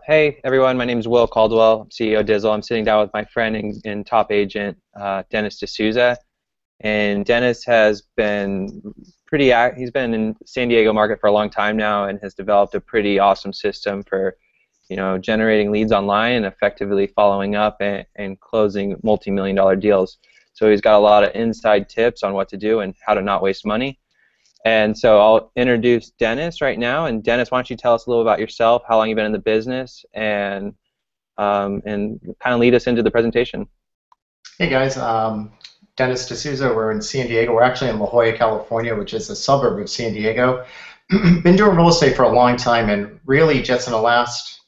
Hey everyone, my name is Will Caldwell, I'm CEO Dizzle. I'm sitting down with my friend and top agent, Dennis DeSouza. And Dennis has been he's been in San Diego market for a long time now and has developed a pretty awesome system for, generating leads online and effectively following up and closing multi-million-dollar deals. So he's got a lot of inside tips on what to do and how to not waste money. And so I'll introduce Dennis right now. And Dennis, why don't you tell us a little about yourself, how long you've been in the business, and kind of lead us into the presentation. Hey guys, Dennis DeSouza. We're in San Diego. We're actually in La Jolla, California, which is a suburb of San Diego. Been doing real estate for a long time, and really just in the last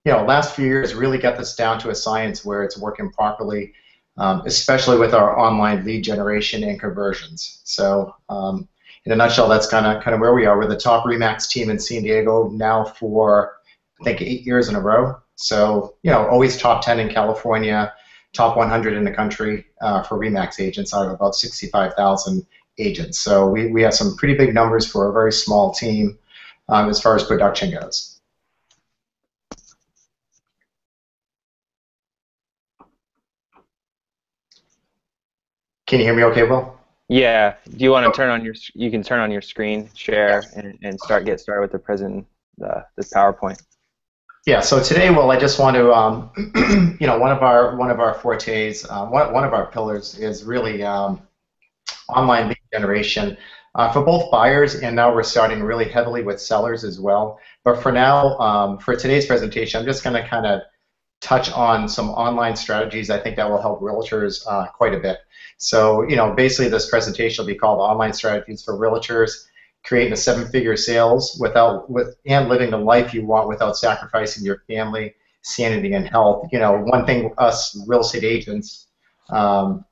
few years, really got this down to a science where it's working properly, especially with our online lead generation and conversions. So. In a nutshell, that's kind of where we are. We're the top RE/MAX team in San Diego now for, I think, 8 years in a row. So, always top 10 in California, top 100 in the country for RE/MAX agents out of about 65,000 agents. So we have some pretty big numbers for a very small team as far as production goes. Can you hear me okay, Will? Yeah. Do you want to turn on you can turn on your screen share and get started with this PowerPoint. Yeah. So today, Will, I just want to, one of our fortes, one of our pillars is really online lead generation for both buyers, and now we're starting really heavily with sellers as well. But for now, for today's presentation, I'm just going to kind of touch on some online strategies I think that will help realtors quite a bit. So, basically this presentation will be called Online Strategies for Realtors, Creating a Seven-Figure Sales and Living the Life You Want Without Sacrificing Your Family, Sanity, and Health. One thing us real estate agents, well,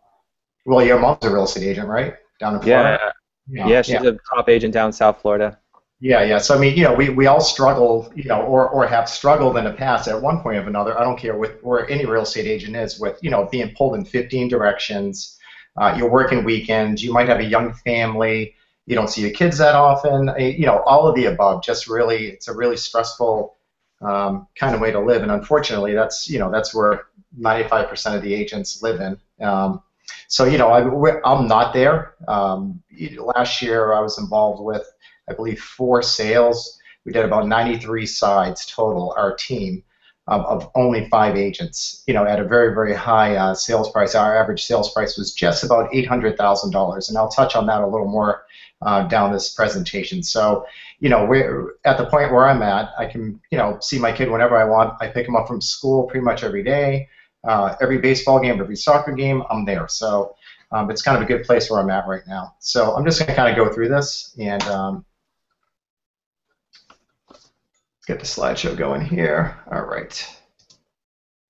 your mom's a real estate agent, right? Down in Florida? Yeah, she's a top agent down in South Florida. Yeah. So I mean, we all struggle, or have struggled in the past at one point or another. I don't care where any real estate agent is with, being pulled in 15 directions. You're working weekends. You might have a young family. You don't see your kids that often. All of the above. Just really, it's a really stressful kind of way to live. And unfortunately, that's where 95% of the agents live in. So I'm not there. Last year, I was involved with, I believe, 4 sales. We did about 93 sides total, our team, of only 5 agents, at a very, very high sales price. Our average sales price was just about $800,000, and I'll touch on that a little more down this presentation. So, we're at the point where I'm at. I can, see my kid whenever I want. I pick him up from school pretty much every day. Every baseball game, every soccer game, I'm there. So it's kind of a good place where I'm at right now. So I'm just going to kind of go through this and get the slideshow going here. All right.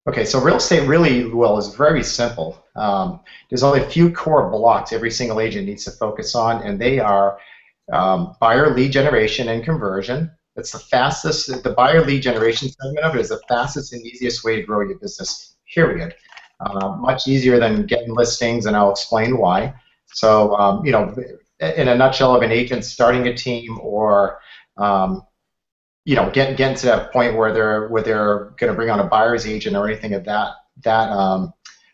Okay, so real estate really, Will, is very simple. There's only a few core blocks every single agent needs to focus on, and they are buyer lead generation and conversion. It's the fastest, the buyer lead generation segment of it is the fastest and easiest way to grow your business, period. Much easier than getting listings, and I'll explain why. So, in a nutshell, of an agent starting a team or getting to that point where they're going to bring on a buyer's agent or anything at that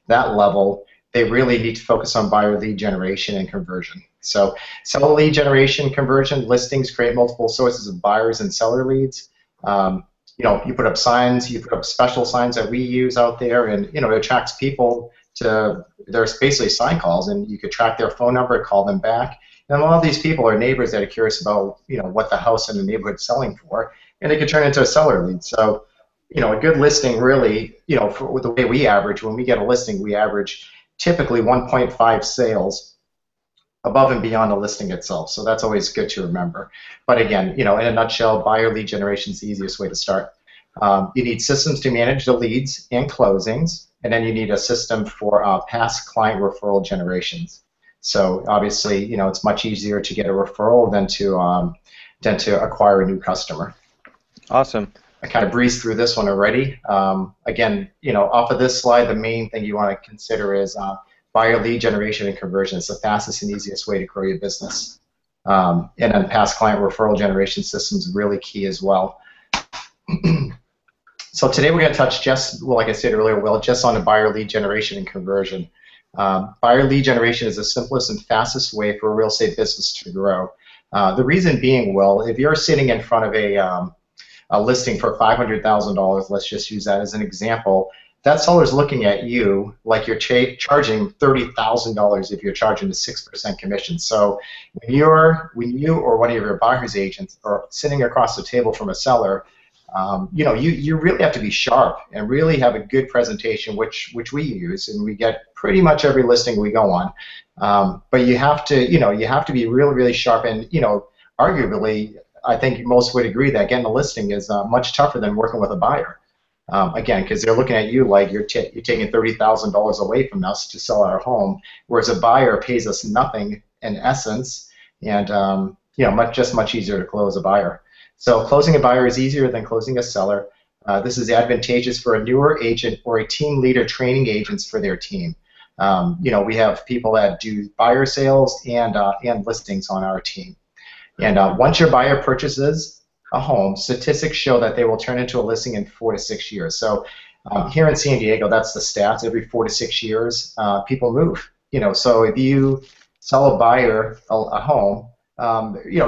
level, they really need to focus on buyer lead generation and conversion. So, seller lead generation, conversion, listings create multiple sources of buyers and seller leads. You put up signs, you put up special signs that we use out there, and it attracts people to. There's basically sign calls, and you could track their phone number, call them back. And a lot of these people are neighbors that are curious about what the house in the neighborhood is selling for, and it could turn into a seller lead. So, a good listing really, for the way we average, when we get a listing, we average typically 1.5 sales above and beyond the listing itself. So that's always good to remember. But again, in a nutshell, buyer lead generation is the easiest way to start. You need systems to manage the leads and closings, and then you need a system for past client referral generations. So obviously, it's much easier to get a referral than to acquire a new customer. Awesome. I kind of breezed through this one already. Again, off of this slide, the main thing you want to consider is buyer lead generation and conversion. It's the fastest and easiest way to grow your business. And then past client referral generation systems really key as well. So today we're going to touch just, well, like I said earlier, Will, just on the buyer lead generation and conversion. Buyer lead generation is the simplest and fastest way for a real estate business to grow. The reason being, Will, if you're sitting in front of a listing for $500,000, let's just use that as an example, that seller's looking at you like you're charging $30,000 if you're charging a 6% commission. So when you or one of your buyer's agents are sitting across the table from a seller, you really have to be sharp and really have a good presentation, which we use, and we get pretty much every listing we go on. But you have to be really, really sharp, and arguably, I think most would agree that getting a listing is much tougher than working with a buyer. Again, because they're looking at you like you're taking $30,000 away from us to sell our home, whereas a buyer pays us nothing in essence, and much easier to close a buyer. So closing a buyer is easier than closing a seller. This is advantageous for a newer agent or a team leader training agents for their team. We have people that do buyer sales and listings on our team. And once your buyer purchases a home, statistics show that they will turn into a listing in 4 to 6 years. So here in San Diego, that's the stats. Every 4 to 6 years, people move. So if you sell a buyer a home,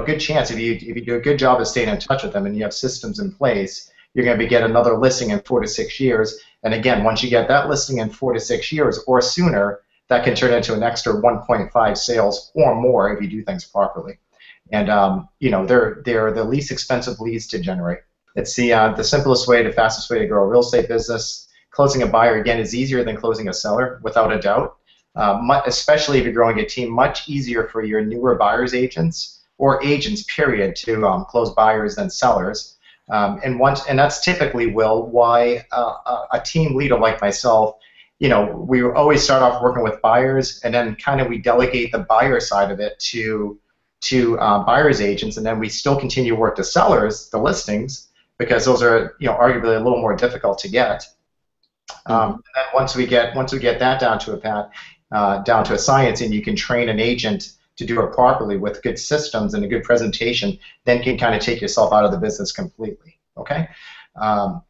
good chance if you do a good job of staying in touch with them and you have systems in place, you're going to get another listing in 4 to 6 years. And again, once you get that listing in 4 to 6 years or sooner, that can turn into an extra 1.5 sales or more if you do things properly. And they're the least expensive leads to generate. It's the simplest way, the fastest way to grow a real estate business. Closing a buyer, again, is easier than closing a seller, without a doubt. Especially if you're growing a team, much easier for your newer buyers agents or agents, period, to close buyers than sellers. And that's typically, Will, why a team leader like myself, we always start off working with buyers, and then kind of we delegate the buyer side of it to buyers agents, and then we still continue to work the sellers, the listings, because those are arguably a little more difficult to get. And then once we get that down to a science, and you can train an agent to do it properly with good systems and a good presentation, then you can kind of take yourself out of the business completely. Okay. And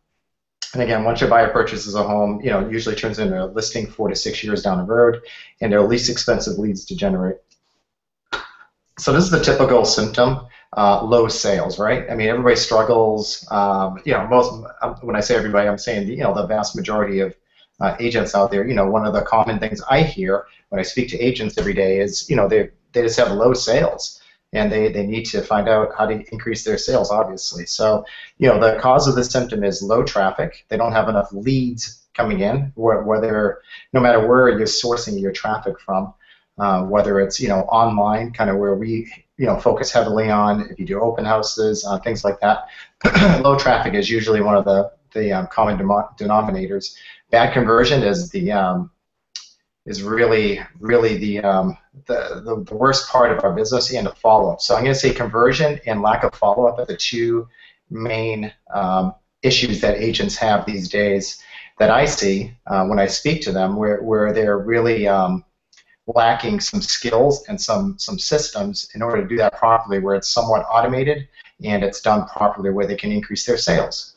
again, once your buyer purchases a home, it usually turns into a listing 4 to 6 years down the road, and they're least expensive leads to generate. So this is the typical symptom, low sales, right? I mean, everybody struggles. When I say everybody, I'm saying the vast majority of agents out there. One of the common things I hear when I speak to agents every day is they just have low sales, and they need to find out how to increase their sales, obviously. So the cause of the symptom is low traffic. They don't have enough leads coming in, whether no matter where you're sourcing your traffic from. Whether it's online, kind of where we focus heavily on, if you do open houses, things like that. Low traffic is usually one of the common denominators. Bad conversion is really the worst part of our business, and the follow-up. So I'm going to say conversion and lack of follow-up are the two main issues that agents have these days that I see when I speak to them, where they're really lacking some skills and some systems in order to do that properly, where it's somewhat automated and it's done properly, where they can increase their sales.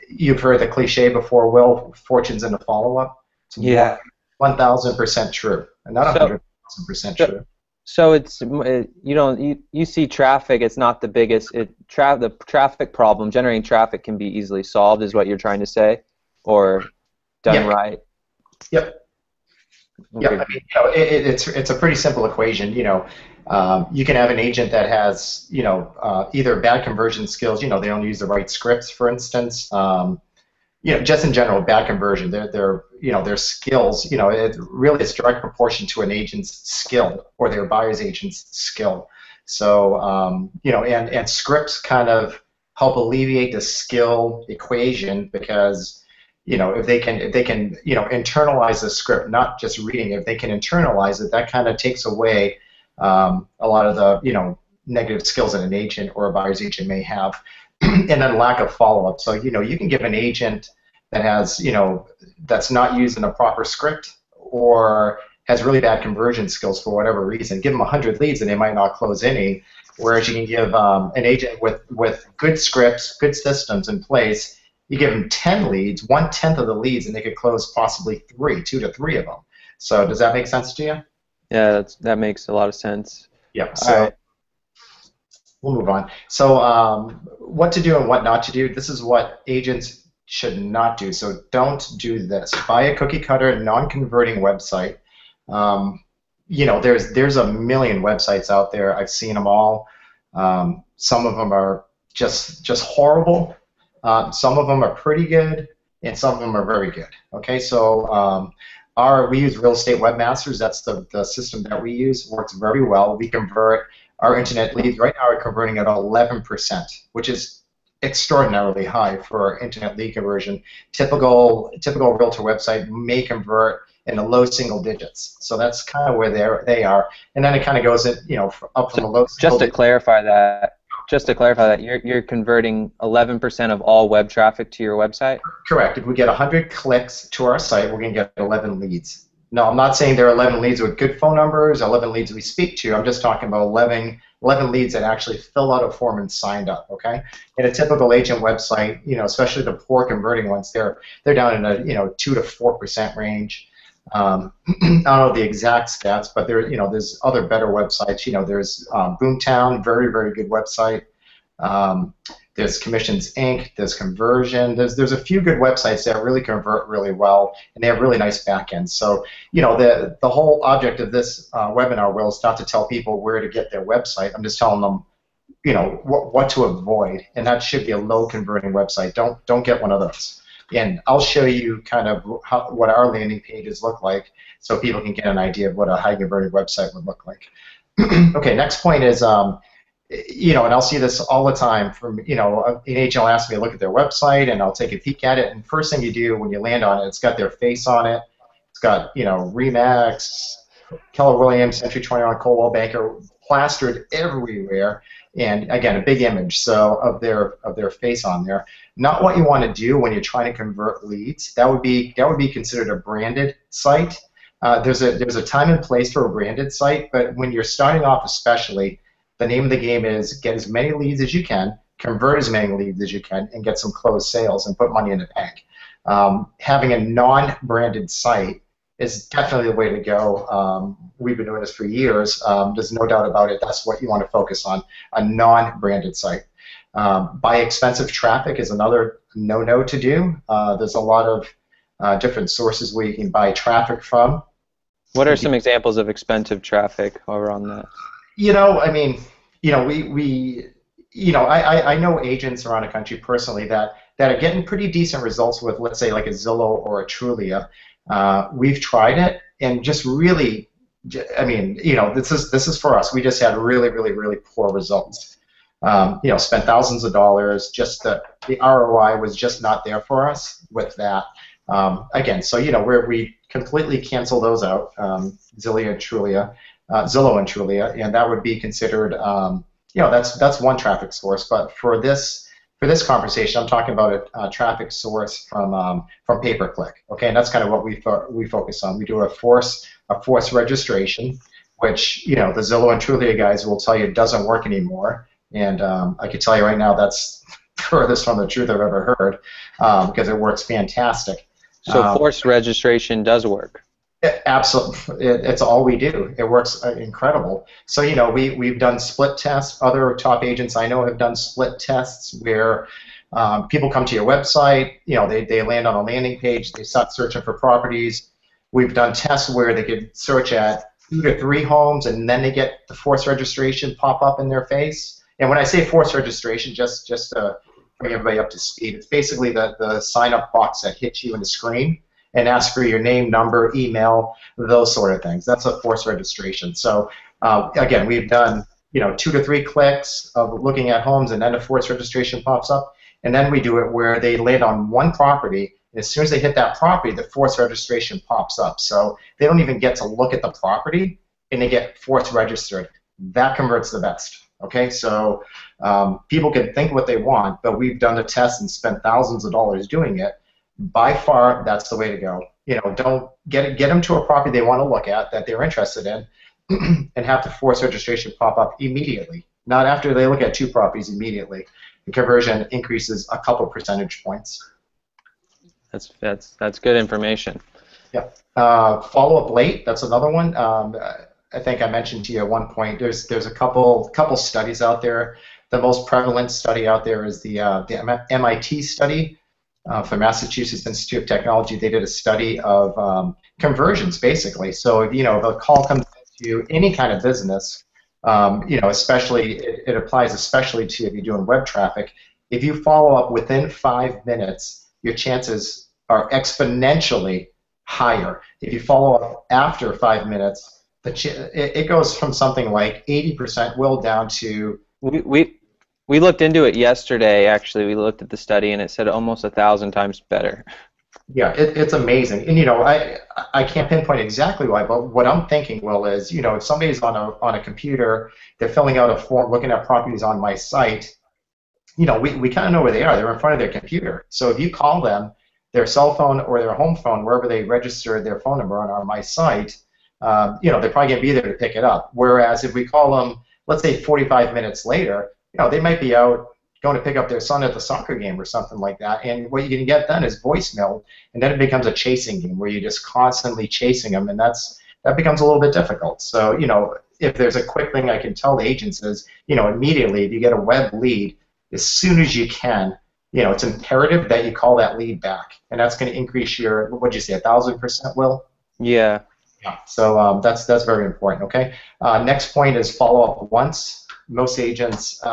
You've heard the cliche before, Will, fortune's in the follow-up. Yeah. 1,000% true, and not 100% true. So it's you see traffic. It's not the biggest. The traffic problem, generating traffic, can be easily solved, is what you're trying to say, or done right. Yep. Okay. Yeah, I mean, it's a pretty simple equation. You can have an agent that has either bad conversion skills. They don't use the right scripts, for instance. Just in general, bad conversion. Their skills. It's direct proportion to an agent's skill or their buyer's agent's skill. So and scripts kind of help alleviate the skill equation, because if they can internalize the script, not just reading it, if they can internalize it, that kind of takes away a lot of the negative skills that an agent or a buyer's agent may have. And then lack of follow-up. So you can give an agent that has that's not using a proper script or has really bad conversion skills for whatever reason, give them 100 leads and they might not close any. Whereas you can give an agent with good scripts, good systems in place, You give them 10 leads, 1/10 of the leads, and they could close possibly 2 to 3 of them. So does that make sense to you? Yeah, that makes a lot of sense. Yeah. All right. We'll move on. So what to do and what not to do. This is what agents should not do. So don't do this. Buy a cookie cutter, non-converting website. There's a million websites out there. I've seen them all. Some of them are just horrible. Some of them are pretty good, and some of them are very good. Okay, so we use Real Estate Webmasters. That's the system that we use. Works very well. We convert our internet leads. Right now, we're converting at 11%, which is extraordinarily high for internet lead conversion. Typical realtor website may convert in the low single digits. So that's kind of where they are, and then it kind of goes up from the low. Just to clarify that, you're converting 11% of all web traffic to your website? Correct. If we get 100 clicks to our site, we're going to get 11 leads. No, I'm not saying there are 11 leads with good phone numbers, 11 leads we speak to. I'm just talking about 11 leads that actually fill out a form and signed up. Okay. In a typical agent website, especially the poor converting ones, they're down in a 2 to 4% range. I don't know the exact stats, but there's other better websites. There's Boomtown, very, very good website. There's Commissions Inc. There's Conversion. There's a few good websites that really convert really well, and they have really nice backends. So the whole object of this webinar, Will, is not to tell people where to get their website. I'm just telling them what to avoid, and that should be a low converting website. Don't get one of those. And I'll show you kind of what our landing pages look like, so people can get an idea of what a high converting website would look like. Okay, next point is. And I'll see this all the time from, an agent will ask me to look at their website, and I'll take a peek at it, and first thing you do when you land on it, it's got their face on it. It's got, Remax, Keller Williams, Century 21, Coldwell Banker, plastered everywhere, and again, a big image of their face on there. Not what you want to do when you're trying to convert leads. That would be considered a branded site. There's a time and place for a branded site, but when you're starting off especially, the name of the game is get as many leads as you can, convert as many leads as you can, and get some closed sales and put money in the bank. Having a non-branded site is definitely the way to go. We've been doing this for years. There's no doubt about it. That's what you want to focus on, a non-branded site. Buy expensive traffic is another no-no to do. There's a lot of different sources where you can buy traffic from. What are some examples of expensive traffic while we're on that? I know agents around the country personally that are getting pretty decent results with, let's say, like a Zillow or a Trulia. We've tried it, and just really, this is for us. We just had really, really, really poor results. Spent thousands of dollars. Just the ROI was just not there for us with that. Again, so we completely cancel those out. Zillow and Trulia, and that would be considered, that's one traffic source. But for this conversation, I'm talking about a traffic source from pay-per-click. Okay, and that's kind of what we focus on. We do a force registration, which the Zillow and Trulia guys will tell you doesn't work anymore. And I can tell you right now that's furthest from the truth I've ever heard, because it works fantastic. So forced registration does work. Absolutely, it's all we do. It works incredible. So we've done split tests. Other top agents I know have done split tests where people come to your website. They land on a landing page. They start searching for properties. We've done tests where they could search at 2 to 3 homes, and then they get the forced registration pop up in their face. And when I say forced registration, just to bring everybody up to speed, it's basically the sign-up box that hits you in the screen and ask for your name, number, email, those sort of things. That's a forced registration. So again, we've done 2 to 3 clicks of looking at homes, and then a forced registration pops up. And then we do it where they land on one property, and as soon as they hit that property, the forced registration pops up. So they don't even get to look at the property, and they get forced registered. That converts the best. Okay, so people can think what they want, but we've done the test and spent thousands of dollars doing it. By far, that's the way to go. Don't get them to a property they want to look at that they're interested in, and have the forced registration pop up immediately. Not after they look at 2 properties immediately. The conversion increases a couple percentage points. That's good information. Yeah. Follow up late. That's another one. I think I mentioned to you at one point. There's a couple studies out there. The most prevalent study out there is the MIT study for Massachusetts Institute of Technology. They did a study of conversions, basically. So if a call comes to any kind of business, especially it applies especially to if you're doing web traffic. If you follow up within 5 minutes, your chances are exponentially higher. If you follow up after 5 minutes, it goes from something like 80% will down to. We looked into it yesterday. Actually, we looked at the study, and it said almost 1,000 times better. Yeah, it's amazing, and I can't pinpoint exactly why, but what I'm thinking, Will, is if somebody's on a computer, they're filling out a form, looking at properties on my site, we kind of know where they are. They're in front of their computer. So if you call them, their cell phone or their home phone, wherever they registered their phone number on my site, they're probably going to be there to pick it up. Whereas if we call them, let's say 45 minutes later, they might be out going to pick up their son at the soccer game or something like that. And what you can get then is voicemail, and then it becomes a chasing game where you're just constantly chasing them, and that becomes a little bit difficult. So, if there's a quick thing I can tell the agents is, immediately if you get a web lead, as soon as you can, it's imperative that you call that lead back, and that's going to increase your, what'd you say, 1,000%, Will? Yeah. Yeah. So that's very important. Okay. Next point is follow up once. Most agents, they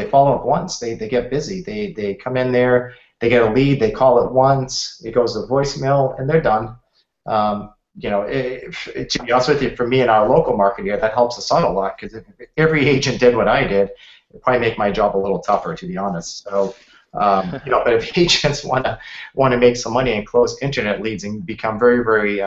follow up once. They get busy. They come in there, they get a lead, they call it once, it goes to voicemail, and they're done. To be honest with you, for me in our local market here, that helps us out a lot, because if every agent did what I did, it'd probably make my job a little tougher, to be honest. So, but if agents want to make some money and close internet leads and become very, very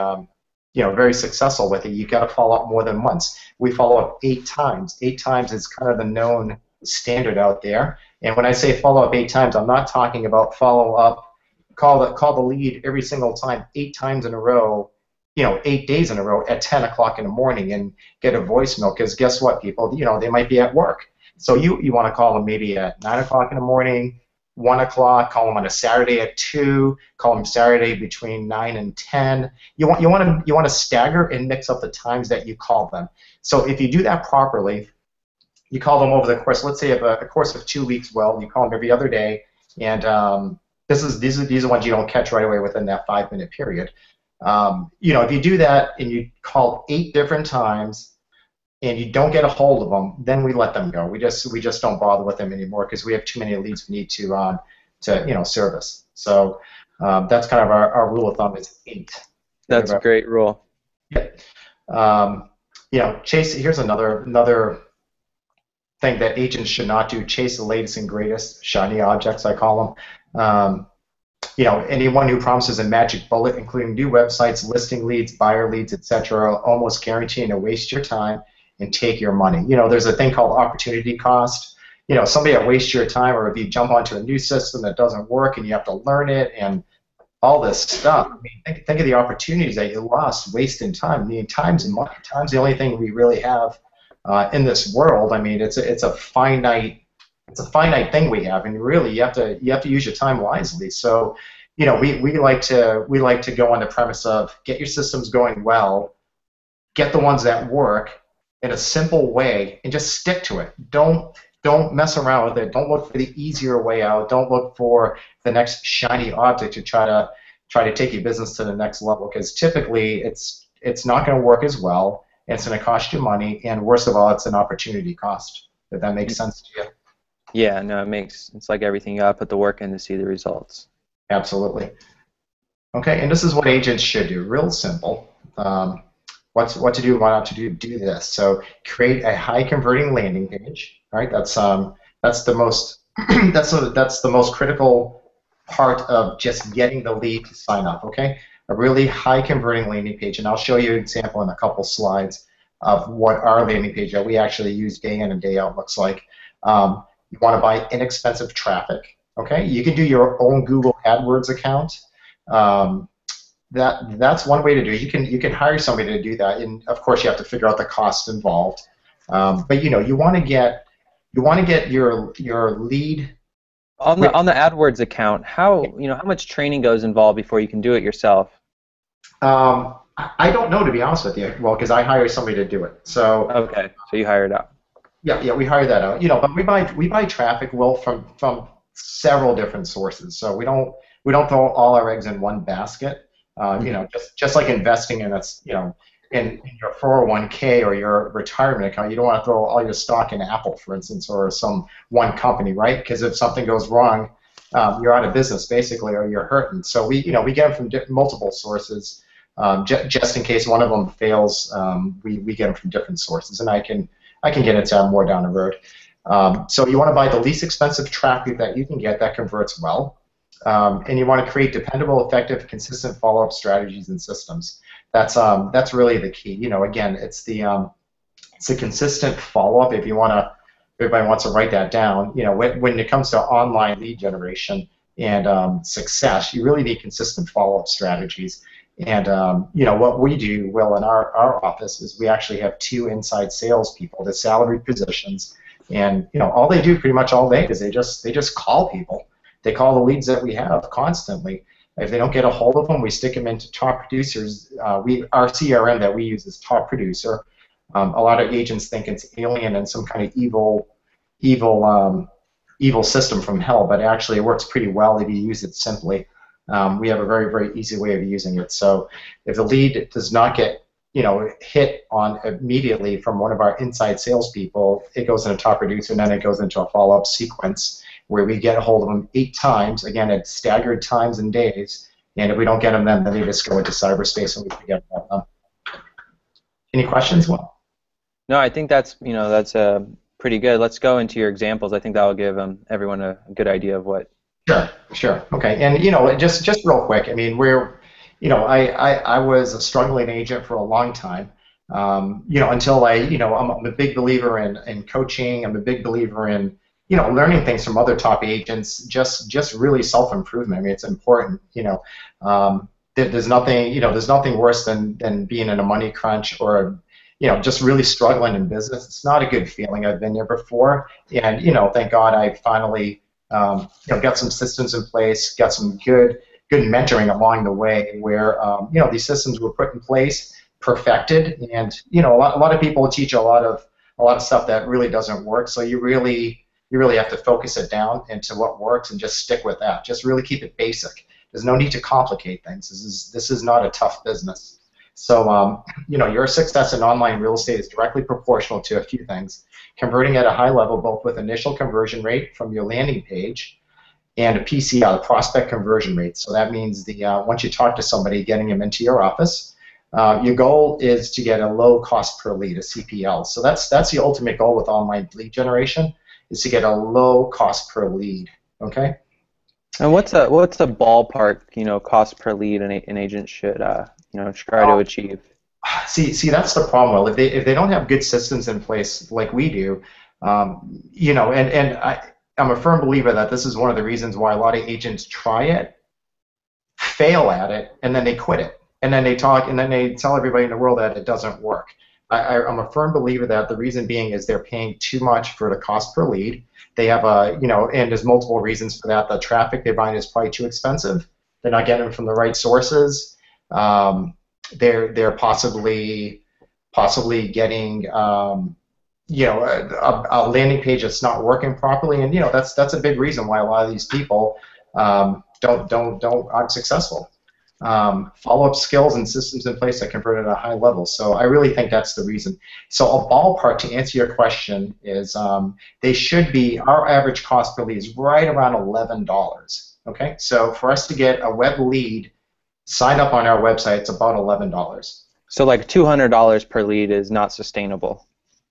very successful with it, you've got to follow up more than once. We follow up 8 times. 8 times is kind of the known standard out there. And when I say follow up 8 times, I'm not talking about follow up, call the lead every single time 8 times in a row, 8 days in a row at 10 o'clock in the morning and get a voicemail. Because guess what, people, they might be at work. So you want to call them maybe at 9 o'clock in the morning, 1 o'clock, call them on a Saturday at 2, call them Saturday between 9 and 10. You want to stagger and mix up the times that you call them. So if you do that properly, you call them over the course, let's say of a course of 2 weeks, well, you call them every other day, and these are ones you don't catch right away within that 5-minute period. If you do that and you call 8 different times, and you don't get a hold of them, then we let them go. We just don't bother with them anymore, because we have too many leads we need to service. So that's kind of our rule of thumb is 8. That's a great rule. Yeah. Chase. Here's another thing that agents should not do: chase the latest and greatest shiny objects, I call them. Anyone who promises a magic bullet, including new websites, listing leads, buyer leads, etc., almost guaranteeing to waste your time and take your money. There's a thing called opportunity cost. Somebody that wastes your time, or if you jump onto a new system that doesn't work and you have to learn it and all this stuff. I mean, think of the opportunities that you lost wasting time. I mean, time's money. Time's the only thing we really have in this world. I mean, it's a finite thing we have, and really you have to use your time wisely. So, we like to go on the premise of get your systems going well, get the ones that work in a simple way, and just stick to it. Don't mess around with it. Don't look for the easier way out. Don't look for the next shiny object to try to take your business to the next level, because typically it's not going to work as well. And it's going to cost you money, and worst of all, it's an opportunity cost. If that makes sense to you. Yeah, no, it's like everything. You gotta put the work in to see the results. Absolutely. Okay, and this is what agents should do. Real simple. What to do, what not to do. Do this. So create a high converting landing page. All right, that's the most that's the most critical part of just getting the lead to sign up. Okay, a really high converting landing page, and I'll show you an example in a couple slides of what our landing page that we actually use day in and day out looks like. You want to buy inexpensive traffic. Okay, you can do your own Google AdWords account. That's one way to do it. You can hire somebody to do that, and of course you have to figure out the cost involved. But you want to get your lead On the AdWords account, how much training goes involved before you can do it yourself? I don't know, to be honest with you. Well, because I hire somebody to do it. So Okay, so you hire it out. yeah, we hire that out. But we buy traffic, Will, from several different sources. So we don't throw all our eggs in one basket. Hmm. Just like investing in in your 401k or your retirement account, you don't want to throw all your stock in Apple, for instance, or some one company, right? Because if something goes wrong, you're out of business basically, or you're hurting. So we get them from multiple sources. Just in case one of them fails, we get them from different sources, and I can get into more down the road. So you want to buy the least expensive traffic that you can get that converts well, and you want to create dependable, effective, consistent follow-up strategies and systems. That's really the key. Again, it's a consistent follow-up. Everybody wants to write that down. When it comes to online lead generation and success, you really need consistent follow-up strategies. And what we do, Will, in our office is we actually have two inside salespeople, the salaried positions, and all they do pretty much all day is they just call people. They call the leads that we have constantly. If they don't get a hold of them, we stick them into top producers. Our CRM that we use is Top Producer. A lot of agents think it's alien and some kind of evil system from hell, but actually it works pretty well if you use it simply. We have a very, very easy way of using it. So if the lead does not get hit on immediately from one of our inside salespeople, it goes into Top Producer, and then it goes into a follow-up sequence where we get a hold of them 8 times, again at staggered times and days. And if we don't get them, then they just go into cyberspace and we forget about them. Any questions? Well, No, I think that's pretty good. Let's go into your examples. I think that will give everyone a good idea of what. sure. Okay. And just real quick, I mean, I was a struggling agent for a long time. Until I'm a big believer in coaching. I'm a big believer in learning things from other top agents. Just really self-improvement. I mean, it's important. There's nothing worse than being in a money crunch or just really struggling in business. It's not a good feeling. I've been there before, and thank God I finally got some systems in place, got some good mentoring along the way where these systems were put in place, perfected, and a lot of people teach a lot of stuff that really doesn't work. So you really have to focus it down into what works and just stick with that. Just really keep it basic. There's no need to complicate things. This is not a tough business. So your success in online real estate is directly proportional to a few things: converting at a high level, both with initial conversion rate from your landing page and a PCL, prospect conversion rate. So that means once you talk to somebody, getting them into your office. Your goal is to get a low cost per lead, a CPL. So that's the ultimate goal with online lead generation, is to get a low cost per lead. Okay. And what's a ballpark cost per lead an agent should try to achieve? See, that's the problem. Well, if they don't have good systems in place like we do, I'm a firm believer that this is one of the reasons why a lot of agents try it, fail at it, and then they quit it, and then they tell everybody in the world that it doesn't work. I'm a firm believer that the reason being is they're paying too much for the cost per lead. They have and there's multiple reasons for that. The traffic they're buying is probably too expensive. They're not getting it from the right sources. They're possibly getting a landing page that's not working properly, and that's a big reason why a lot of these people aren't successful. Follow-up skills and systems in place that convert at a high level. So I really think that's the reason. So a ballpark, to answer your question, is they should be, our average cost per lead is right around $11. Okay, so for us to get a web lead signed up on our website, it's about $11. So like $200 per lead is not sustainable.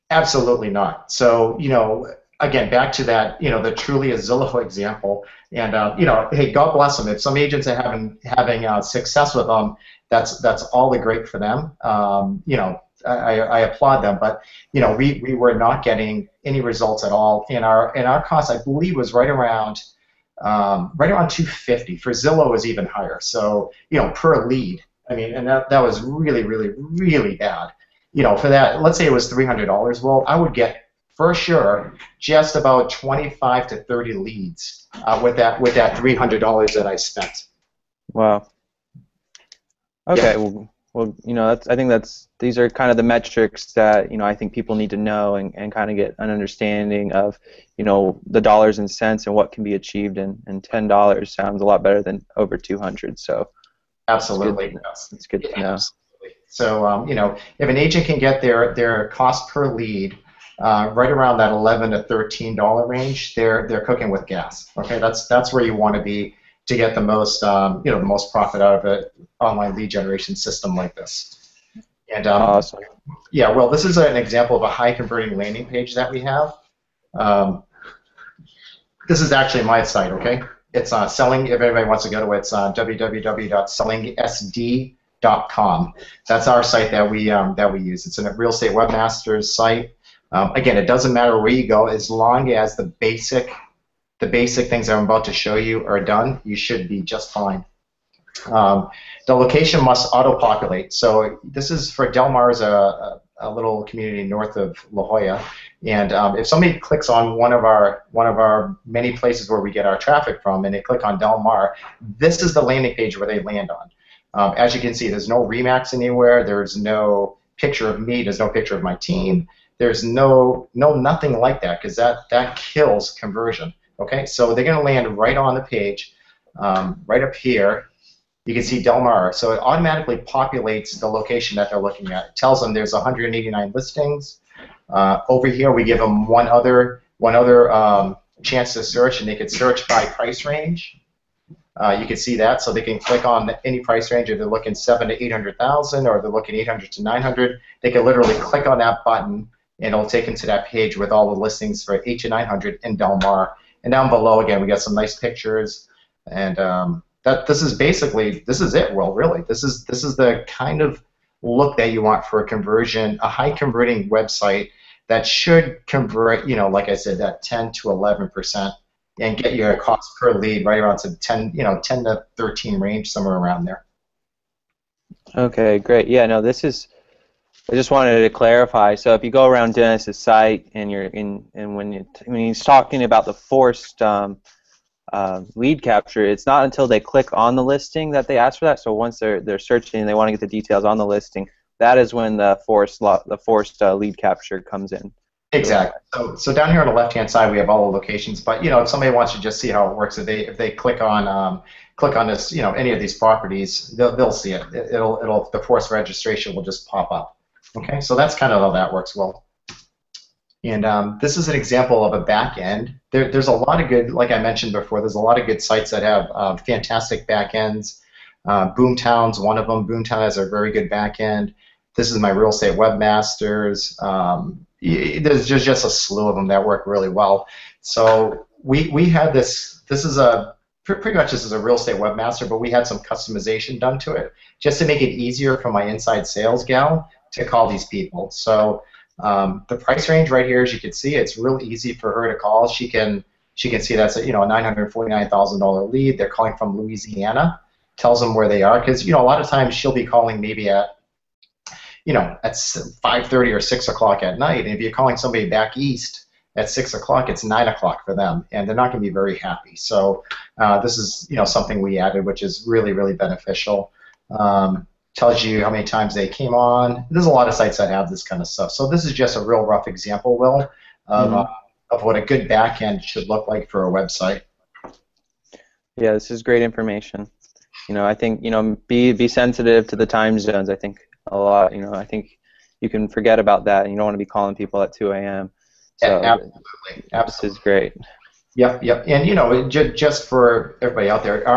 Absolutely not. So again, back to that, the Trulia Zillow example, and hey, God bless them. If some agents are having success with them, that's all the great for them. I applaud them, but we were not getting any results at all. And our cost, I believe, was right around $250. For Zillow, is even higher. So per lead. I mean, and that was really, really, really bad. For that, let's say it was $300. Well, I would get for sure just about 25 to 30 leads with that $300 that I spent. Wow. Okay. Yeah. Well, I think these are kind of the metrics that I think people need to know and kind of get an understanding of the dollars and cents and what can be achieved. And $10 sounds a lot better than over 200. So absolutely, it's good to know. Absolutely. So if an agent can get their cost per lead right around that $11 to $13 range, they're cooking with gas. Okay, that's where you want to be to get the most the most profit out of an online lead generation system like this. And awesome. Yeah, well, this is an example of a high converting landing page that we have. This is actually my site. Okay, it's selling. If anybody wants to go to it, it's www.sellingsd.com. That's our site that we use. It's a real estate webmaster's site. Again, it doesn't matter where you go, as long as the basic things I'm about to show you are done, you should be just fine. The location must auto-populate. So this is for Del Mar, is a little community north of La Jolla, and if somebody clicks on one of our many places where we get our traffic from, and they click on Del Mar, this is the landing page where they land on. As you can see, there's no Remax anywhere. There's no picture of me. There's no picture of my team. There's nothing like that, because that kills conversion. Okay, so they're going to land right on the page, right up here. You can see Del Mar, so it automatically populates the location that they're looking at. It tells them there's 189 listings. Over here, we give them one other chance to search, and they could search by price range. You can see that, so they can click on any price range. If they're looking 700 to 800,000, or they're looking 800 to 900, they can literally click on that button, and it'll take them to that page with all the listings for 8 to 900 in Del Mar. And down below, again, we got some nice pictures, and this is it. Well, really, this is the kind of look that you want for a conversion, a high converting website that should convert, like I said, that 10 to 11%, and get your cost per lead right around to 10 to 13 range, somewhere around there. Okay, great. Yeah, no, this is. I just wanted to clarify. So if you go around Dennis's site and when he's talking about the forced lead capture, it's not until they click on the listing that they ask for that. So once they're searching and they want to get the details on the listing, that is when the forced lead capture comes in. Exactly. So down here on the left-hand side, we have all the locations. But if somebody wants to just see how it works, if they click on this, any of these properties, they'll see it. The forced registration will just pop up. Okay, so that's kind of how that works well. And this is an example of a back end. There's a lot of good, like I mentioned before, there's a lot of good sites that have fantastic back ends. Boomtown's one of them. Boomtown has a very good back end. This is my real estate webmasters. There's just a slew of them that work really well. So we had this is pretty much this is a real estate webmaster, but we had some customization done to it just to make it easier for my inside sales gal to call these people. So the price range right here, as you can see, it's real easy for her to call. She can see that's a $949,000 lead. They're calling from Louisiana. Tells them where they are, because a lot of times she'll be calling maybe at 5:30 or 6 o'clock at night, and if you're calling somebody back east at 6 o'clock, it's 9 o'clock for them, and they're not going to be very happy. So this is something we added, which is really, really beneficial. Tells you how many times they came on. There's a lot of sites that have this kind of stuff. So this is just a real rough example, Will, of what a good back end should look like for a website. Yeah, this is great information. I think be sensitive to the time zones. I think a lot. I think you can forget about that, and you don't want to be calling people at 2 a.m. So absolutely. This is great. Yep. And just for everybody out there,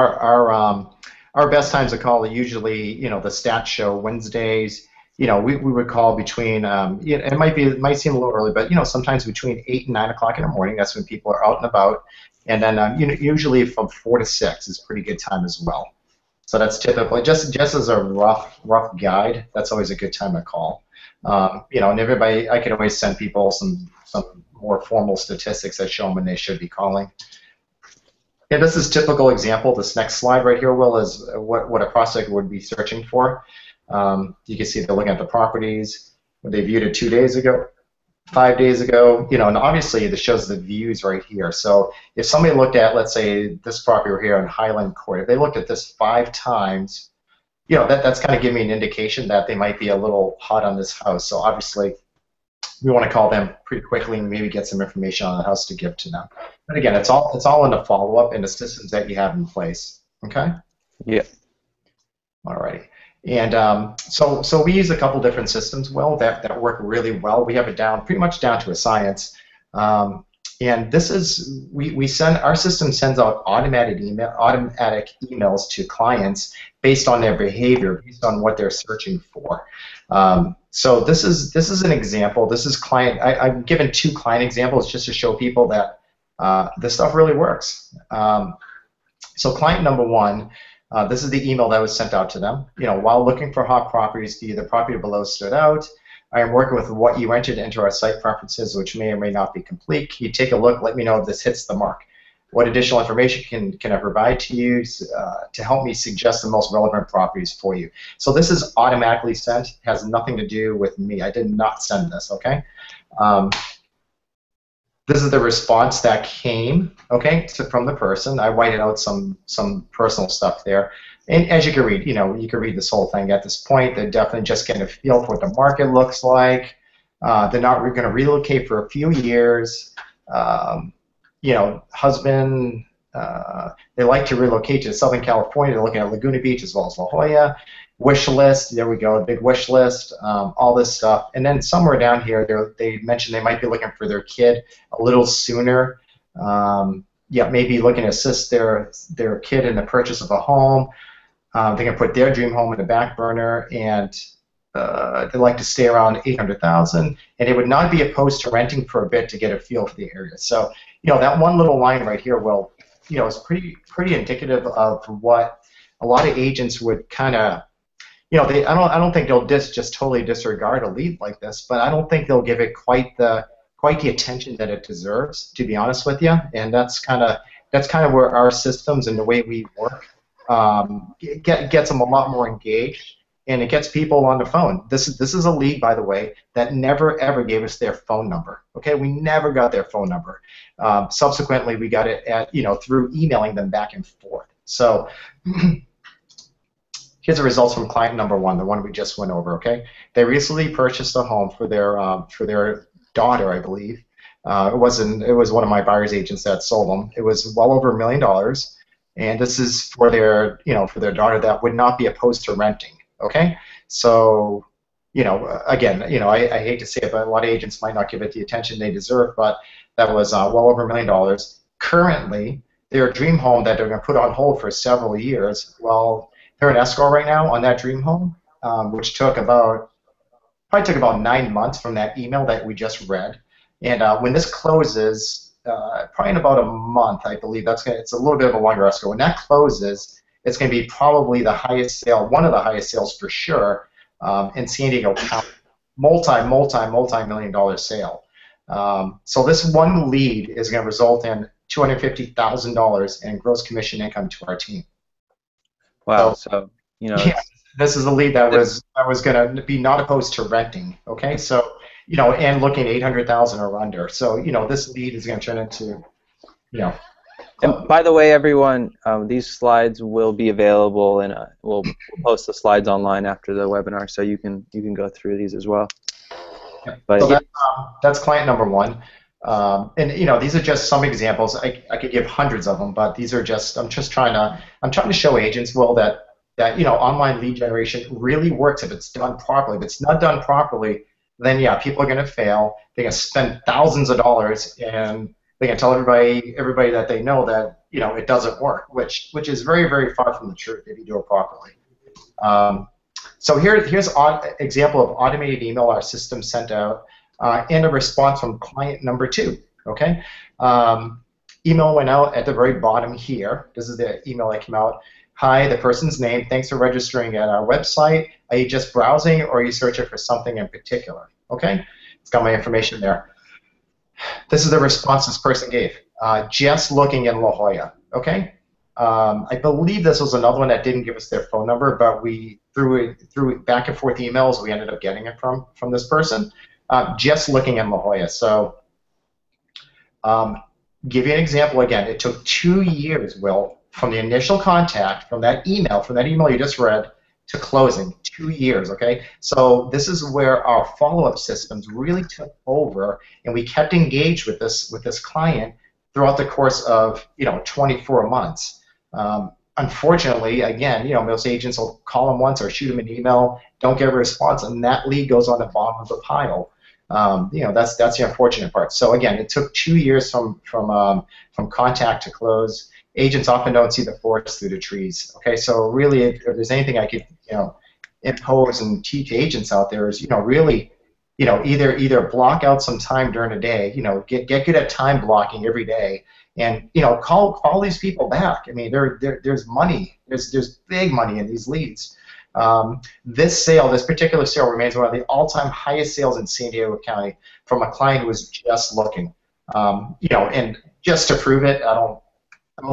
our best times to call are usually the stats show Wednesdays. We would call between it might seem a little early, but sometimes between 8 and 9 o'clock in the morning. That's when people are out and about, and then usually from 4 to 6 is a pretty good time as well. So that's typically just as a rough guide. That's always a good time to call. And everybody, I can always send people some more formal statistics that show them when they should be calling. Yeah, this is a typical example. This next slide right here, Will, is what a prospect would be searching for. You can see they're looking at the properties. They viewed it 2 days ago. 5 days ago, and obviously this shows the views right here. So if somebody looked at, let's say, this property over here on Highland Court, if they looked at this 5 times, that's kind of giving me an indication that they might be a little hot on this house. So obviously, we want to call them pretty quickly and maybe get some information on the house to give to them. But again, it's all in the follow-up and the systems that you have in place. Okay. Yeah. Alrighty. And so we use a couple different systems, Will, that work really well. We have it pretty much down to a science. And this is our system sends out automatic emails to clients based on their behavior, based on what they're searching for. So this is an example. This is client. I've given 2 client examples just to show people that this stuff really works. So client number 1. This is the email that was sent out to them. While looking for hot properties, the property below stood out. I am working with what you entered into our site preferences, which may or may not be complete. Can you take a look? Let me know if this hits the mark. What additional information can I provide to you to help me suggest the most relevant properties for you? So this is automatically sent. It has nothing to do with me. I did not send this, okay? This is the response that came, okay, from the person. I whited out some personal stuff there. And as you can read, you can read this whole thing at this point. They're definitely just getting a feel for what the market looks like. They're not going to relocate for a few years. Husband, they like to relocate to Southern California. They're looking at Laguna Beach as well as La Jolla. Wish list, there we go, a big wish list, all this stuff. And then somewhere down here, they mentioned they might be looking for their kid a little sooner. Maybe looking to assist their kid in the purchase of a home. They can put their dream home in the back burner, and they like to stay around 800,000, and they would not be opposed to renting for a bit to get a feel for the area. So, that one little line right here, Will, is pretty indicative of what a lot of agents would kind of, I don't think they'll just totally disregard a lead like this, but I don't think they'll give it quite the attention that it deserves, to be honest with you. And that's kind of where our systems and the way we work gets them a lot more engaged, and it gets people on the phone. This is a lead, by the way, that never ever gave us their phone number. Okay, we never got their phone number. Subsequently, we got it through emailing them back and forth. So here's the results from client number 1, the one we just went over. Okay, they recently purchased a home for their daughter, I believe. It was one of my buyer's agents that sold them. It was well over $1 million. And this is for their daughter that would not be opposed to renting. Okay, so again, I hate to say it, but a lot of agents might not give it the attention they deserve. But that was well over $1 million. Currently, their dream home that they're going to put on hold for several years. Well, they're in escrow right now on that dream home, which probably took about 9 months from that email that we just read. And when this closes, probably in about a month, I believe, it's a little bit of a longer escrow. When that closes, it's going to be probably the highest sale, one of the highest sales for sure, in San Diego County. Multi-million-dollar sale. So this one lead is going to result in $250,000 in gross commission income to our team. Wow. So yeah, this is a lead that was going to be not opposed to renting. Okay, so and looking at 800,000 or under. So this lead is going to turn into And by the way, everyone, these slides will be available, and we'll post the slides online after the webinar, so you can go through these as well. Yeah. But so that's client number 1, and these are just some examples. I could give hundreds of them, but these are just I'm trying to show agents, Will, that online lead generation really works if it's done properly. If it's not done properly, then yeah, people are going to fail. They're going to spend thousands of dollars, and they can tell everybody that they know that it doesn't work, which is very, very far from the truth if you do it properly. So here's an example of automated email our system sent out, and a response from client number 2. Okay, email went out at the very bottom here. This is the email that came out. Hi, the person's name. Thanks for registering at our website. Are you just browsing, or are you searching for something in particular? Okay, it's got my information there. This is the response this person gave. Just looking in La Jolla. Okay, I believe this was another one that didn't give us their phone number, but we through back and forth emails, we ended up getting it from this person. just looking in La Jolla. So give you an example again. It took 2 years, Will, from the initial contact, from that email you just read, to closing. 2 years, okay? So this is where our follow-up systems really took over, and we kept engaged with this client throughout the course of 24 months. Unfortunately, again, most agents will call them once or shoot them an email, don't get a response, and that lead goes on the bottom of the pile. That's the unfortunate part. So again, it took 2 years from contact to close. Agents often don't see the forest through the trees. Okay, so really, if there's anything I could impose and teach agents out there is really either block out some time during the day. Get good at time blocking every day, and call these people back. I mean, there's money. There's big money in these leads. This particular sale remains one of the all-time highest sales in San Diego County from a client who was just looking. And just to prove it, I don't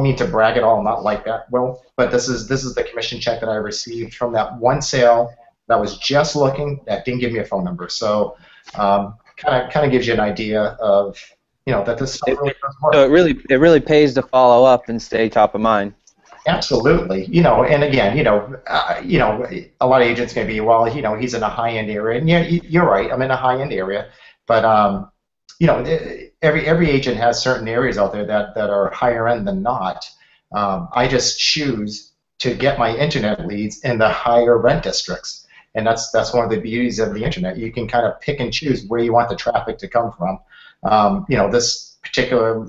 mean to brag at all. I'm not like that, Will. But this is the commission check that I received from that one sale that was just looking, that didn't give me a phone number. So kind of gives you an idea of that this stuff really does work. So it really pays to follow up and stay top of mind. Absolutely, and again, a lot of agents may be, well, he's in a high-end area, and yeah, you're right, I'm in a high-end area, but every agent has certain areas out there that are higher end than not. I just choose to get my internet leads in the higher rent districts, and that's one of the beauties of the internet. You can kind of pick and choose where you want the traffic to come from. This particular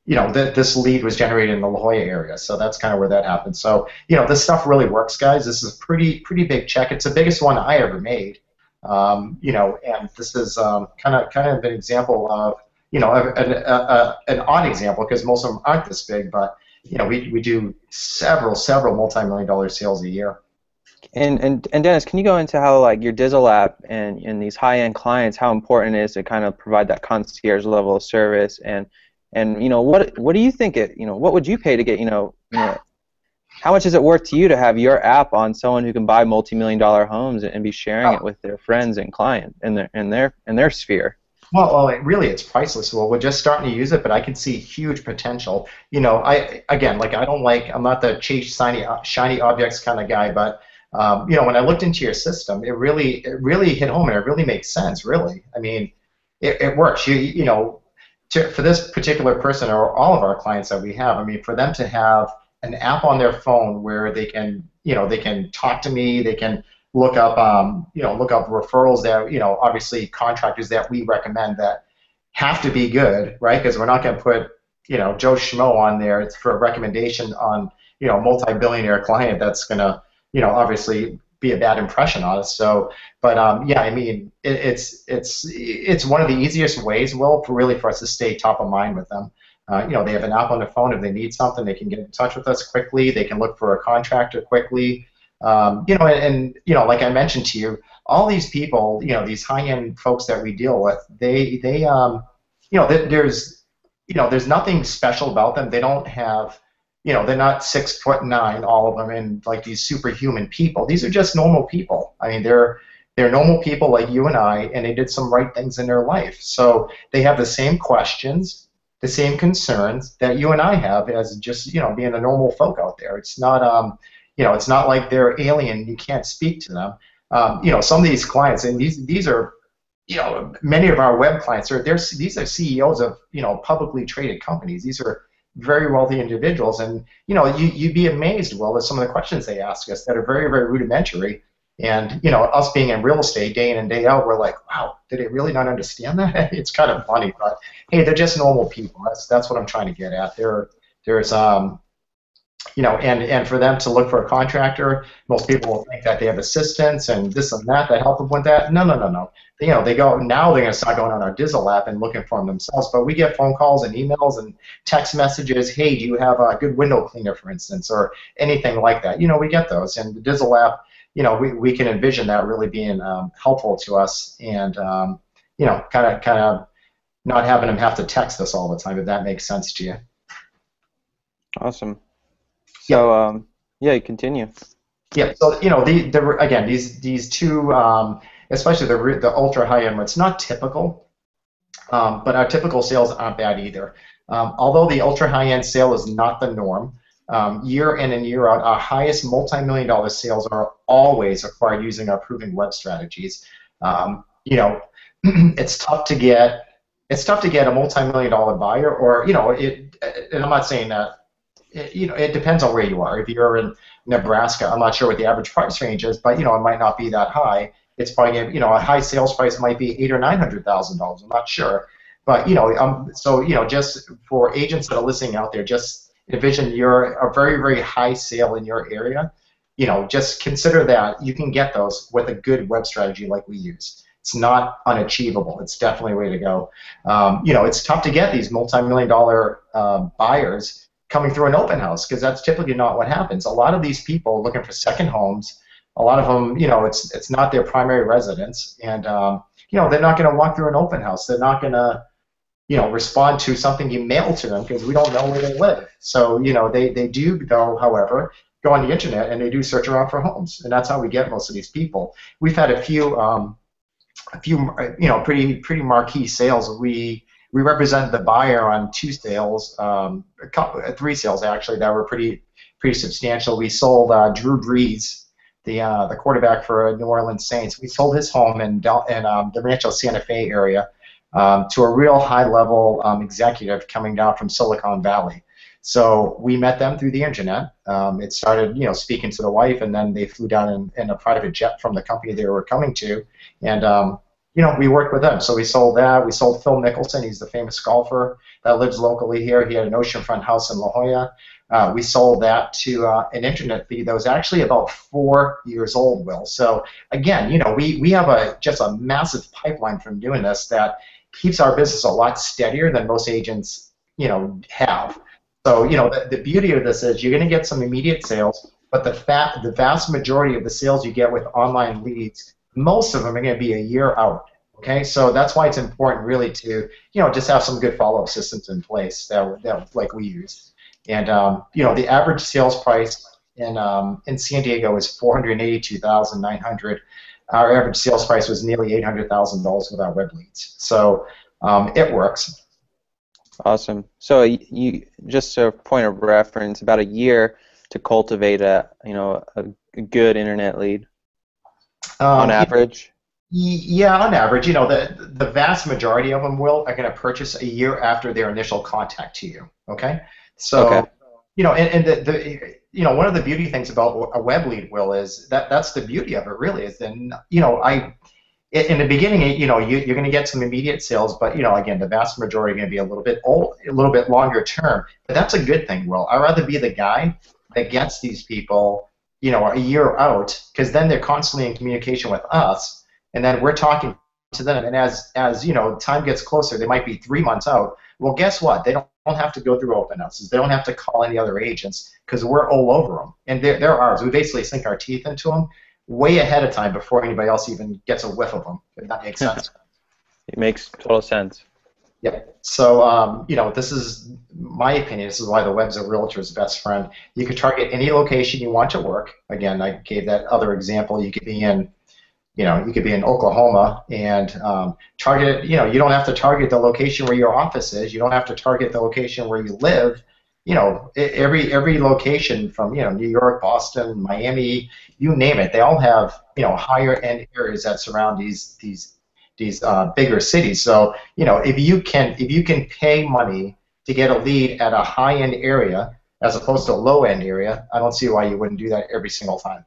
this lead was generated in the La Jolla area, so that's kind of where that happened. So, this stuff really works, guys. This is a pretty big check. It's the biggest one I ever made. And this is kind of an example of, an odd example, because most of them aren't this big, but we do several multi-million-dollar sales a year. And Dennis, can you go into how your Dizzle app and these high-end clients, how important it is to kind of provide that concierge level of service, and what do you think what would you pay to get how much is it worth to you to have your app on someone who can buy multi-million-dollar homes and be sharing it with their friends and clients in their sphere? Well, it's priceless. Well, we're just starting to use it, but I can see huge potential. I'm not the chase shiny objects kind of guy, but when I looked into your system, it really hit home, and it really makes sense. Really, I mean, it works. For this particular person or all of our clients that we have, I mean, for them to have an app on their phone where they can talk to me, they can look up referrals that obviously contractors that we recommend that have to be good, right? Because we're not going to put Joe Schmo on there. It's for a recommendation on a multi-billionaire client that's going to obviously be a bad impression on us. So, but yeah, I mean, it's one of the easiest ways, Will, for us to stay top of mind with them. They have an app on their phone. If they need something, they can get in touch with us quickly. They can look for a contractor quickly. Like I mentioned to you, all these people, these high-end folks that we deal with, there's nothing special about them. They don't have, they're not 6'9", all of them, and like these superhuman people. These are just normal people. I mean, they're normal people like you and I, and they did some right things in their life. So they have the same questions, the same concerns that you and I have as just being a normal folk out there. It's not it's not like they're alien and you can't speak to them. Some of these clients, and these are many of our web clients these are CEOs of publicly traded companies. These are very wealthy individuals, and you'd be amazed, Will, at some of the questions they ask us that are very, very rudimentary. And us being in real estate day in and day out, we're like, wow, did they really not understand that? It's kind of funny, but hey, they're just normal people. That's what I'm trying to get at. There's and for them to look for a contractor, most people will think that they have assistants and this and that help them with that. No. They go, now they're going to start going on our Dizzle app and looking for them themselves. But we get phone calls and emails and text messages. Hey, do you have a good window cleaner, for instance, or anything like that? We get those. And the Dizzle app, we can envision that really being helpful to us, and kind of not having them have to text us all the time, if that makes sense to you. Awesome. So yeah, continue. Yeah. So again, these two especially the ultra high end. It's not typical, but our typical sales aren't bad either. Although the ultra high end sale is not the norm, year in and year out, our highest multi-million dollar sales are always acquired using our proven web strategies. You know, it's tough to get. It's tough to get a multi-million dollar buyer, or and I'm not saying that. It depends on where you are. If you're in Nebraska, I'm not sure what the average price range is, but it might not be that high. It's probably a high sales price might be $800,000 or $900,000. I'm not sure, but just for agents that are listening out there, just envision you're a very, very high sale in your area. Just consider that you can get those with a good web strategy like we use. It's not unachievable. It's definitely a way to go. It's tough to get these multi-million dollar buyers coming through an open house, because that's typically not what happens. A lot of these people looking for second homes, a lot of them, it's not their primary residence, and they're not going to walk through an open house. They're not going to respond to something you mail to them, because we don't know where they live. So they do, though, however, go on the internet and they do search around for homes, and that's how we get most of these people. We've had a few pretty marquee sales. We represented the buyer on 2 sales, three sales actually, that were pretty substantial. We sold Drew Brees, the quarterback for New Orleans Saints. We sold his home in the Rancho Santa Fe area to a real high-level executive coming down from Silicon Valley. So we met them through the internet. It started, speaking to the wife, and then they flew down in a private jet from the company they were coming to, and we worked with them. So we sold that. We sold Phil Mickleson. He's the famous golfer that lives locally here. He had an oceanfront house in La Jolla. We sold that to an internet feed that was actually about 4 years old, Will. So again, we have just a massive pipeline from doing this that keeps our business a lot steadier than most agents, have. So, the beauty of this is you're going to get some immediate sales, but the vast majority of the sales you get with online leads, most of them are going to be a year out. Okay, so that's why it's important really to just have some good follow-up systems in place that like we use. And the average sales price in San Diego is $482,900. Our average sales price was nearly $800,000 with our web leads. So it works. Awesome. So you just a point of reference, about a year to cultivate a good internet lead on average. Yeah, on average, the vast majority of them are going to purchase a year after their initial contact to you. Okay, so okay. One of the beauty things about a web lead, Will, is that's the beauty of it. Really, is then in the beginning, you're going to get some immediate sales, but again, the vast majority are going to be a little bit longer term. But that's a good thing, Will. I'd rather be the guy that gets these people, a year out, because then they're constantly in communication with us. And then we're talking to them, and as time gets closer, they might be 3 months out. Well, guess what? They don't have to go through open houses. They don't have to call any other agents, because we're all over them, and they're ours. We basically sink our teeth into them way ahead of time before anybody else even gets a whiff of them. If that makes sense. It makes total sense. Yeah. So this is my opinion. This is why the web's a realtor's best friend. You can target any location you want to work. Again, I gave that other example. You could be in Oklahoma and target it. You don't have to target the location where your office is. You don't have to target the location where you live. Every location from New York, Boston, Miami, you name it. They all have higher end areas that surround these bigger cities. So if you can pay money to get a lead at a high end area as opposed to a low end area, I don't see why you wouldn't do that every single time.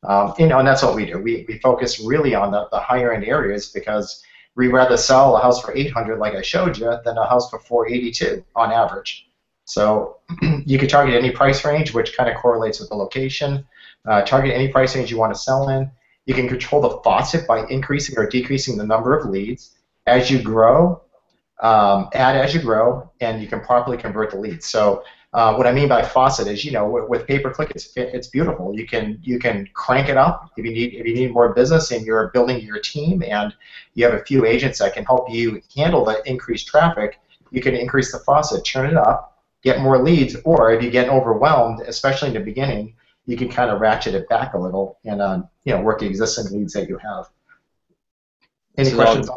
And that's what we do. We focus really on the higher end areas, because we'd rather sell a house for $800, like I showed you, than a house for $482 on average. So you can target any price range, which kind of correlates with the location. Target any price range you want to sell in. You can control the faucet by increasing or decreasing the number of leads. As you grow, add as you grow, and you can properly convert the leads. So what I mean by faucet is, with pay-per-click, it's beautiful. You can crank it up if you need more business and you're building your team and you have a few agents that can help you handle the increased traffic. You can increase the faucet, turn it up, get more leads, or if you get overwhelmed, especially in the beginning, you can kind of ratchet it back a little and work the existing leads that you have. Any This is all questions?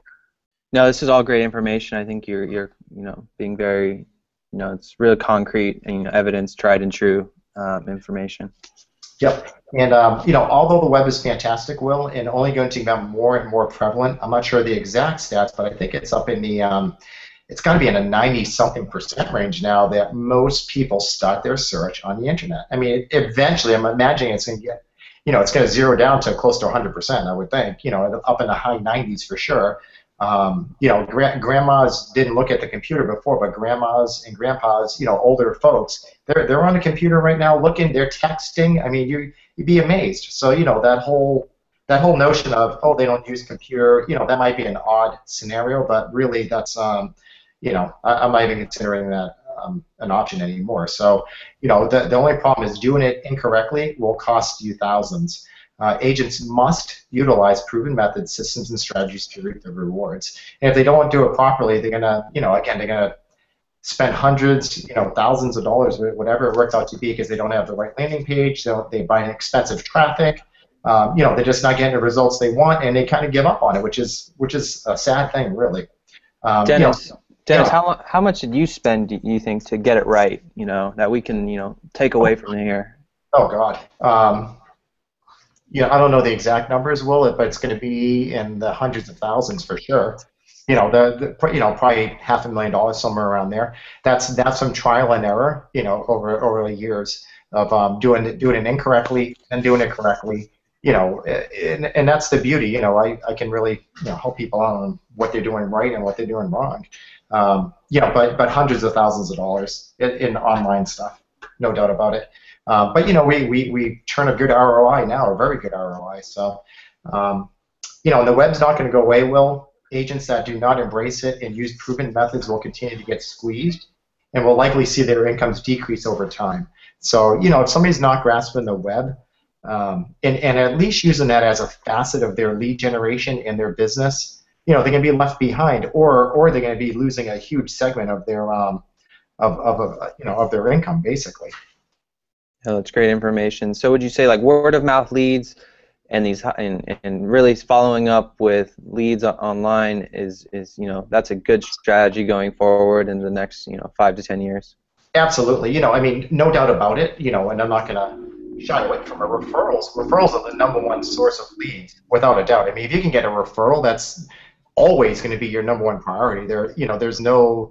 no, this is all great information. I think you're being very it's really concrete and evidence, tried and true information. Yep. And although the web is fantastic, Will, and only going to become more and more prevalent, I'm not sure the exact stats, but I think it's up in the it's got to be in a 90-something% range now that most people start their search on the internet. I mean, eventually, I'm imagining it's going to get, it's going to zero down to close to 100%, I would think, up in the high 90s for sure. Grandmas didn't look at the computer before, but grandmas and grandpas, older folks, they're on the computer right now looking, they're texting. I mean, you'd be amazed. So, that whole notion of, oh, they don't use computer, that might be an odd scenario, but really that's, I'm not even considering that an option anymore. So, the only problem is doing it incorrectly will cost you thousands. Agents must utilize proven methods, systems, and strategies to reap the rewards. And if they don't do it properly, they're gonna, they're gonna spend hundreds, thousands of dollars, whatever it works out to be, because they don't have the right landing page. They buy expensive traffic. They're just not getting the results they want, and they kind of give up on it, which is a sad thing, really. Dennis, how much did you spend, do you think, to get it right? That we can, take away from here. Oh God. I don't know the exact numbers, Will, but it's going to be in the hundreds of thousands for sure. Probably $500,000, somewhere around there. That's some trial and error, over the years of doing it incorrectly and doing it correctly. And that's the beauty. I can really help people on what they're doing right and what they're doing wrong. But hundreds of thousands of dollars in online stuff, no doubt about it. But we turn a good ROI now, a very good ROI. So, and the web's not going to go away, Will. Agents that do not embrace it and use proven methods will continue to get squeezed and will likely see their incomes decrease over time. So, if somebody's not grasping the web and at least using that as a facet of their lead generation in their business, they're going to be left behind, or they're going to be losing a huge segment of their of their income, basically. Oh, that's great information. So would you say like word of mouth leads and these and really following up with leads online is that's a good strategy going forward in the next 5 to 10 years? Absolutely. No doubt about it. And I'm not going to shy away from it. Referrals are the number one source of leads, without a doubt. I mean, if you can get a referral, that's always going to be your number one priority. There's no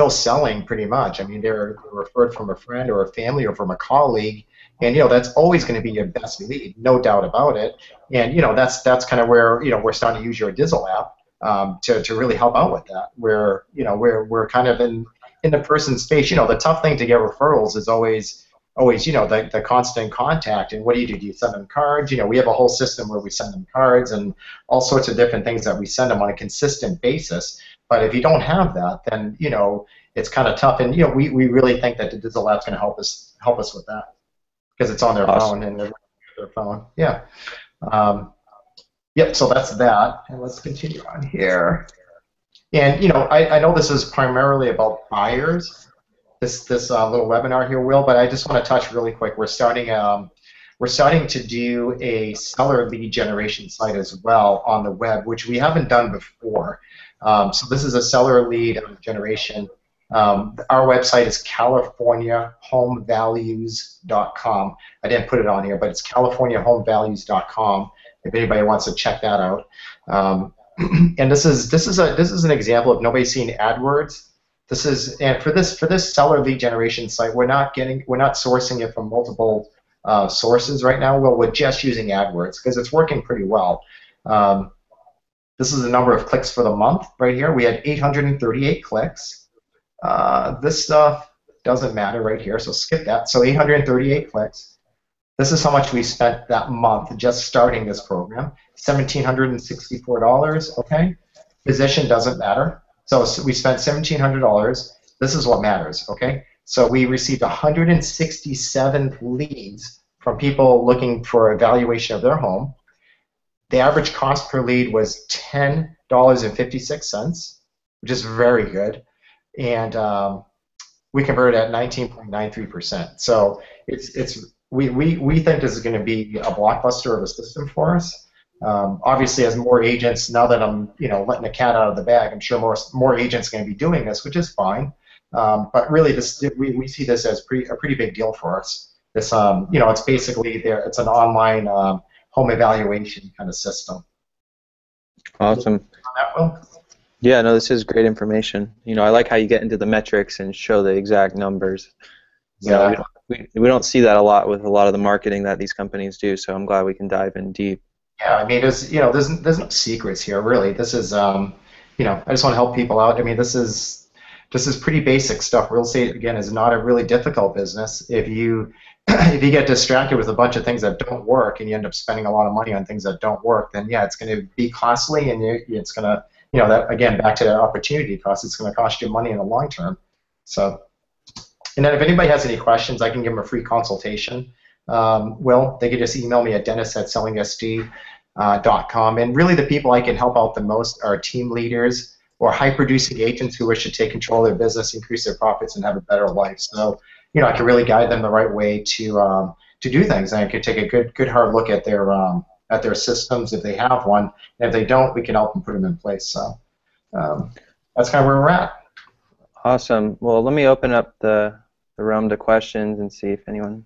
selling, pretty much. I mean, they're referred from a friend or a family or from a colleague, and that's always going to be your best lead, no doubt about it. And that's kind of where we're starting to use your Dizzle app to really help out with that. Where we're kind of in the person's face. The tough thing to get referrals is always the constant contact. And what do? Do you send them cards? We have a whole system where we send them cards and all sorts of different things that we send them on a consistent basis. But if you don't have that, then it's kind of tough. And we really think that the Dizzle app's going to help us with that, because it's on their phone and their phone. Yeah. Yep. So that's that. And let's continue on here. And I know this is primarily about buyers. This little webinar here, Will, but I just want to touch really quick. We're starting to do a seller lead generation site as well on the web, which we haven't done before. So this is a seller lead generation. Our website is CaliforniaHomeValues.com. I didn't put it on here, but it's CaliforniaHomeValues.com if anybody wants to check that out. And this is an example of nobody seeing AdWords. And for this seller lead generation site, we're not sourcing it from multiple sources right now. Well, we're just using AdWords because it's working pretty well. This is the number of clicks for the month right here. We had 838 clicks. This stuff doesn't matter right here, so skip that. So 838 clicks. This is how much we spent that month just starting this program. $1,764. Okay. Position doesn't matter. So we spent $1,700. This is what matters, okay? So we received 167 leads from people looking for a valuation of their home. The average cost per lead was $10.56, which is very good. And we converted at 19.93%. So we think this is going to be a blockbuster of a system for us. Obviously, as more agents, now that I'm letting the cat out of the bag, I'm sure more agents are going to be doing this, which is fine. But really, we see this as a pretty big deal for us. This it's basically it's an online home evaluation kind of system. Awesome. That, Will? Yeah, no, this is great information. I like how you get into the metrics and show the exact numbers. Exactly. We don't see that a lot with a lot of the marketing that these companies do, so I'm glad we can dive in deep. Yeah, I mean, there's no secrets here, really. This is, I just want to help people out. I mean, this is pretty basic stuff. Real estate, again, is not a really difficult business. If you if you get distracted with a bunch of things that don't work and you end up spending a lot of money on things that don't work, then yeah, it's going to be costly, and it's going to, that again, back to that opportunity cost. It's going to cost you money in the long term. So, and then if anybody has any questions, I can give them a free consultation. Will, they could just email me at dennis@sellingsd.com. And really the people I can help out the most are team leaders or high-producing agents who wish to take control of their business, increase their profits, and have a better life. So, I can really guide them the right way to do things. And I can take a good hard look at their systems if they have one. And if they don't, we can help them put them in place. So that's kind of where we're at. Awesome. Well, let me open up the realm to questions and see if anyone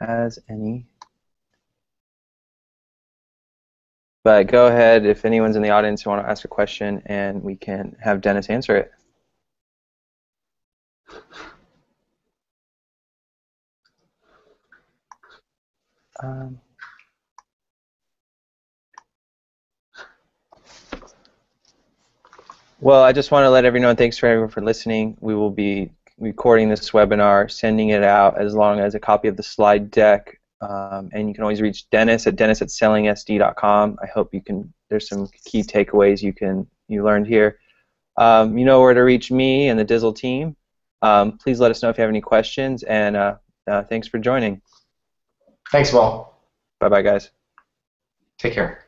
has any. But go ahead if anyone's in the audience who want to ask a question, and we can have Dennis answer it. Well, I just want to let everyone know, thanks for everyone for listening. We will be recording this webinar, sending it out as long as a copy of the slide deck, and you can always reach Dennis at dennis@sellingsd.com. I hope there's some key takeaways you learned here. You know where to reach me and the Dizzle team. Please let us know if you have any questions, and thanks for joining. Thanks, Will. Bye-bye, guys. Take care.